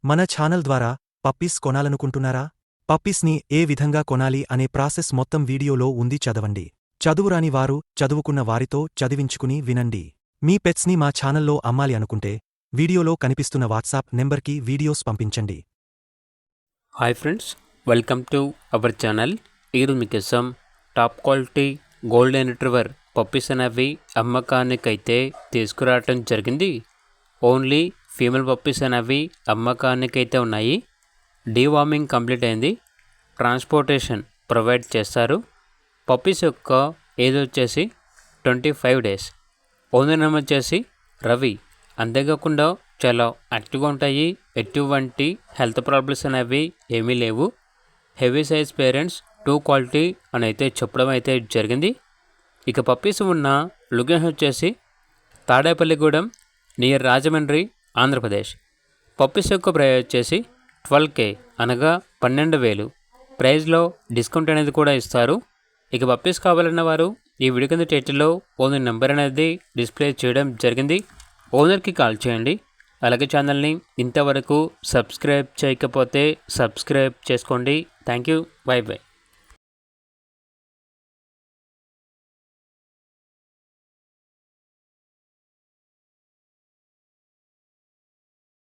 మన ఛానల్ ద్వారా పప్పీస్ కొనాలనుకుంటున్నారా? పప్పీస్ని ఏ విధంగా కొనాలి అనే ప్రాసెస్ మొత్తం వీడియోలో ఉంది, చదవండి. చదువురాని వారు చదువుకున్న వారితో చదివించుకుని వినండి. మీ పెట్స్ని మా ఛానల్లో అమ్మాలి అనుకుంటే వీడియోలో కనిపిస్తున్న వాట్సాప్ నెంబర్కి వీడియోస్ పంపించండి. Hi friends, welcome to our channel. ఈరోజు మీకోసం top quality golden retriever puppies అనేవి అమ్మకానికైతే తీసుకురావటం జరిగింది. ఓన్లీ ఫీమేల్ పప్పీస్ అనేవి అమ్మకానికైతే ఉన్నాయి. డీవార్మింగ్ కంప్లీట్ అయింది. ట్రాన్స్పోర్టేషన్ ప్రొవైడ్ చేస్తారు. పప్పీస్ యొక్క ఏజ్ వచ్చేసి 25 డేస్. ఓనర్ నేమ్ వచ్చేసి రవి. అంతేకాకుండా చాలా యాక్టివ్గా ఉంటాయి. ఎటువంటి హెల్త్ ప్రాబ్లమ్స్ అనేవి ఏమీ లేవు. హెవీ సైజ్ పేరెంట్స్ 2 క్వాలిటీ అని అయితే చెప్పడం అయితే జరిగింది. ఇక పప్పీస్ ఉన్న లొకేషన్ వచ్చేసి తాడేపల్లిగూడెం నియర్ రాజమండ్రి, ఆంధ్రప్రదేశ్. పప్పీస్ యొక్క ప్రైస్ వచ్చేసి 12K అనగా 12,000. ప్రైస్లో డిస్కౌంట్ అనేది కూడా ఇస్తారు. ఇక పప్పీస్ కావాలన్న వారు ఈ వీడియో కింద టైటిల్లో ఓనర్ నెంబర్ అనేది డిస్ప్లే చేయడం జరిగింది. ఓనర్కి కాల్ చేయండి. అలాగే ఛానల్ని ఇంతవరకు సబ్స్క్రైబ్ చేయకపోతే సబ్స్క్రైబ్ చేసుకోండి. Thank you. By by.